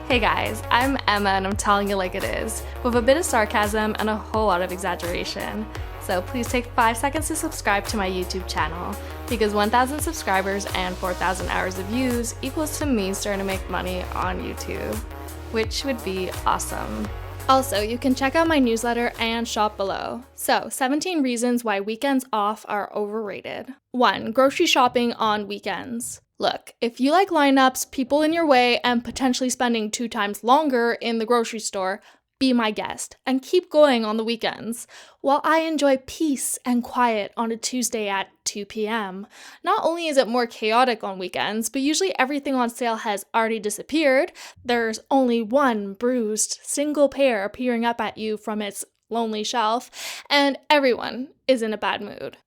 Hey guys, I'm Emma and I'm telling you like it is, with a bit of sarcasm and a whole lot of exaggeration. So please take 5 seconds to subscribe to my YouTube channel, because 1,000 subscribers and 4,000 hours of views equals to me starting to make money on YouTube, which would be awesome. Also, you can check out my newsletter and shop below. So, 17 reasons why weekends off are overrated. 1. Grocery shopping on weekends. Look, if you like lineups, people in your way, and potentially spending 2 times longer in the grocery store, be my guest and keep going on the weekends. While I enjoy peace and quiet on a Tuesday at 2 p.m., not only is it more chaotic on weekends, but usually everything on sale has already disappeared. There's only one bruised single pair appearing up at you from its lonely shelf, and everyone is in a bad mood.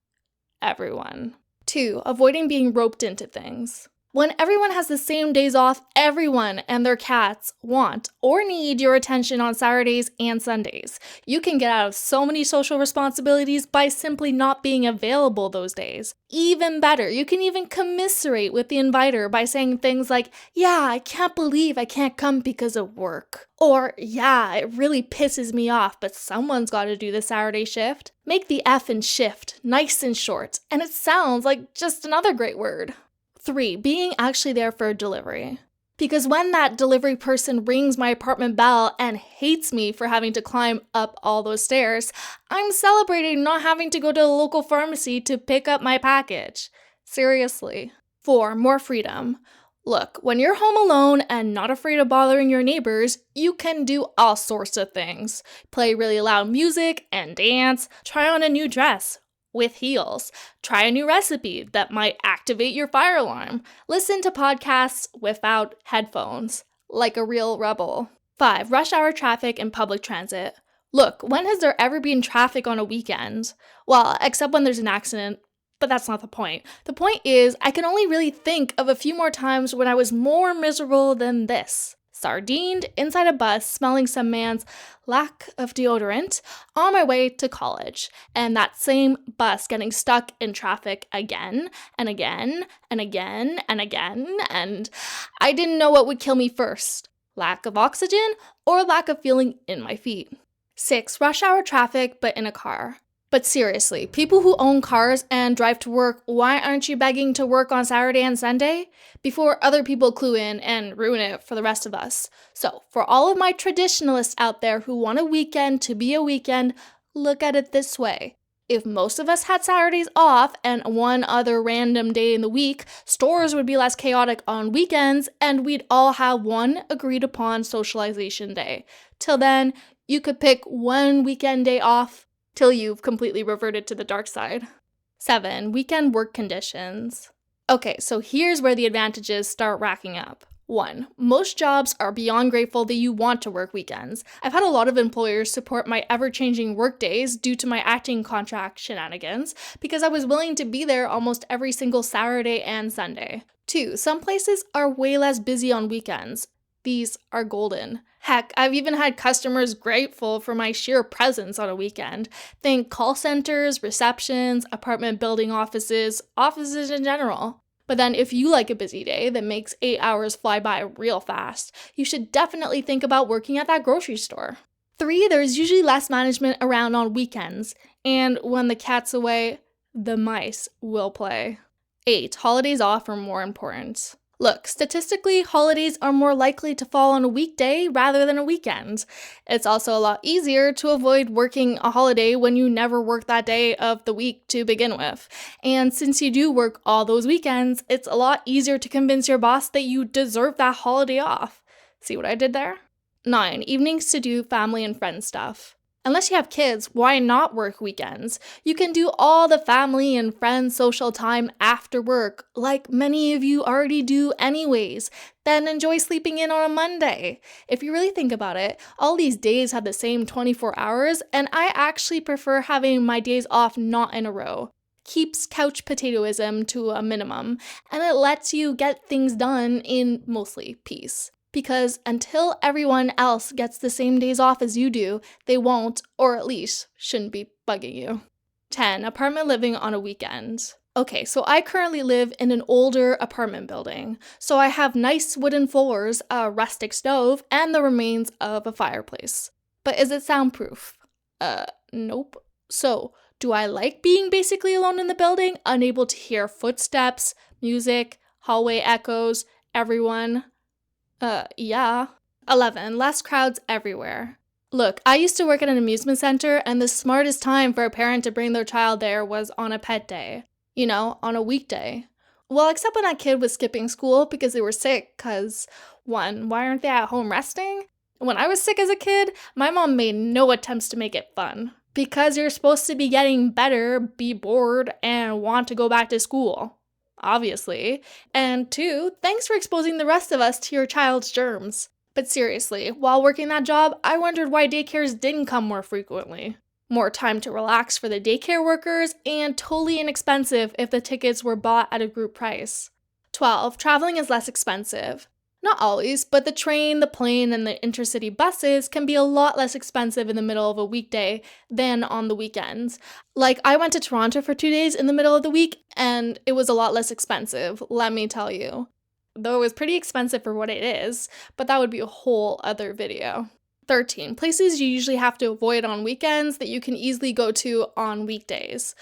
Everyone. 2. Avoiding being roped into things. When everyone has the same days off, everyone and their cats want or need your attention on Saturdays and Sundays. You can get out of so many social responsibilities by simply not being available those days. Even better, you can even commiserate with the inviter by saying things like, "Yeah, I can't believe I can't come because of work." Or, "Yeah, it really pisses me off, but someone's got to do the Saturday shift." Make the F in shift nice and short, and it sounds like just another great word. 3. Being actually there for a delivery. Because when that delivery person rings my apartment bell and hates me for having to climb up all those stairs, I'm celebrating not having to go to the local pharmacy to pick up my package. Seriously. 4. More freedom. Look, when you're home alone and not afraid of bothering your neighbors, you can do all sorts of things. Play really loud music and dance, try on a new dress with heels, try a new recipe that might activate your fire alarm, listen to podcasts without headphones, like a real rebel. 5. Rush hour traffic and public transit. Look, when has there ever been traffic on a weekend? Well, except when there's an accident, but that's not the point. The point is, I can only really think of a few more times when I was more miserable than this. Sardined inside a bus, smelling some man's lack of deodorant on my way to college. And that same bus getting stuck in traffic again and again and again and again. And I didn't know what would kill me first. Lack of oxygen or lack of feeling in my feet. 6. Rush hour traffic, but in a car. But seriously, people who own cars and drive to work, why aren't you begging to work on Saturday and Sunday? Before other people clue in and ruin it for the rest of us. So, for all of my traditionalists out there who want a weekend to be a weekend, look at it this way. If most of us had Saturdays off and one other random day in the week, stores would be less chaotic on weekends and we'd all have one agreed upon socialization day. Till then, you could pick one weekend day off till you've completely reverted to the dark side. 7. Weekend work conditions. Okay, so here's where the advantages start racking up. 1. Most jobs are beyond grateful that you want to work weekends. I've had a lot of employers support my ever-changing work days due to my acting contract shenanigans, because I was willing to be there almost every single Saturday and Sunday. 2. Some places are way less busy on weekends. These are golden. Heck, I've even had customers grateful for my sheer presence on a weekend. Think call centers, receptions, apartment building offices in general. But then if you like a busy day that makes 8 hours fly by real fast, you should definitely think about working at that grocery store. 3. There's usually less management around on weekends, and when the cat's away, the mice will play. 8. Holidays off are more important. Look, statistically, holidays are more likely to fall on a weekday rather than a weekend. It's also a lot easier to avoid working a holiday when you never work that day of the week to begin with. And since you do work all those weekends, it's a lot easier to convince your boss that you deserve that holiday off. See what I did there? 9. Evenings to do family and friend stuff. Unless you have kids, why not work weekends? You can do all the family and friends social time after work, like many of you already do anyways. Then enjoy sleeping in on a Monday. If you really think about it, all these days have the same 24 hours, and I actually prefer having my days off not in a row. Keeps couch potatoism to a minimum, and it lets you get things done in mostly peace. Because until everyone else gets the same days off as you do, they won't, or at least shouldn't be bugging you. 10. Apartment living on a weekend. Okay, so I currently live in an older apartment building. So I have nice wooden floors, a rustic stove, and the remains of a fireplace. But is it soundproof? Nope. So, do I like being basically alone in the building, unable to hear footsteps, music, hallway echoes, everyone? Yeah. 11. Less crowds everywhere. Look, I used to work at an amusement center, and the smartest time for a parent to bring their child there was on a pet day. On a weekday. Well, except when that kid was skipping school because they were sick, because, one, why aren't they at home resting? When I was sick as a kid, my mom made no attempts to make it fun. Because you're supposed to be getting better, be bored, and want to go back to school. Obviously. And two, thanks for exposing the rest of us to your child's germs. But seriously, while working that job, I wondered why daycares didn't come more frequently. More time to relax for the daycare workers, and totally inexpensive if the tickets were bought at a group price. 12. Traveling is less expensive. Not always, but the train, the plane, and the intercity buses can be a lot less expensive in the middle of a weekday than on the weekends. Like, I went to Toronto for 2 days in the middle of the week, and it was a lot less expensive, let me tell you. Though it was pretty expensive for what it is, but that would be a whole other video. 13. Places you usually have to avoid on weekends that you can easily go to on weekdays.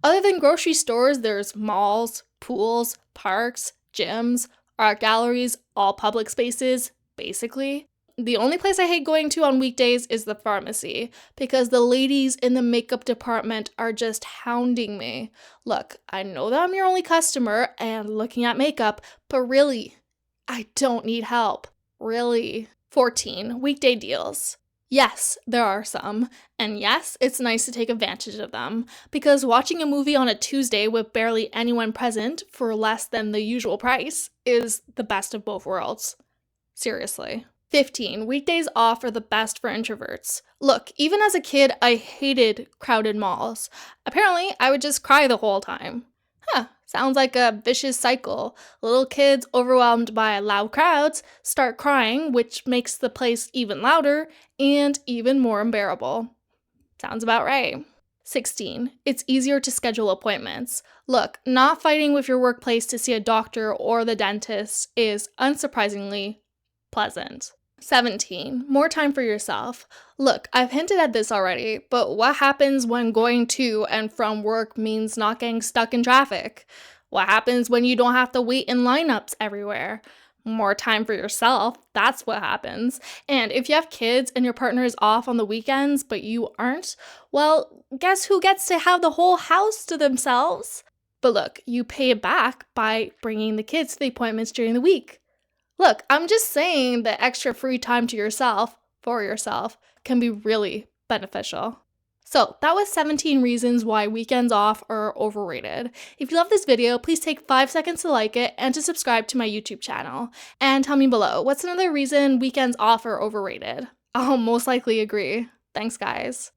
Other than grocery stores, there's malls, pools, parks, gyms, art galleries, all public spaces, basically. The only place I hate going to on weekdays is the pharmacy, because the ladies in the makeup department are just hounding me. Look, I know that I'm your only customer and looking at makeup, but really, I don't need help. Really. 14. Weekday deals. Yes, there are some, and yes, it's nice to take advantage of them, because watching a movie on a Tuesday with barely anyone present for less than the usual price is the best of both worlds. Seriously. 15. Weekdays off are the best for introverts. Look, even as a kid, I hated crowded malls. Apparently, I would just cry the whole time. Sounds like a vicious cycle. Little kids overwhelmed by loud crowds start crying, which makes the place even louder and even more unbearable. Sounds about right. 16. It's easier to schedule appointments. Look, not fighting with your workplace to see a doctor or the dentist is, unsurprisingly, pleasant. 17. More time for yourself. Look, I've hinted at this already, but what happens when going to and from work means not getting stuck in traffic? What happens when you don't have to wait in lineups everywhere? More time for yourself, that's what happens. And if you have kids and your partner is off on the weekends but you aren't, well, guess who gets to have the whole house to themselves? But look, you pay it back by bringing the kids to the appointments during the week. Look, I'm just saying that extra free time to yourself, for yourself, can be really beneficial. So that was 17 reasons why weekends off are overrated. If you love this video, please take 5 seconds to like it and to subscribe to my YouTube channel. And tell me below, what's another reason weekends off are overrated? I'll most likely agree. Thanks, guys.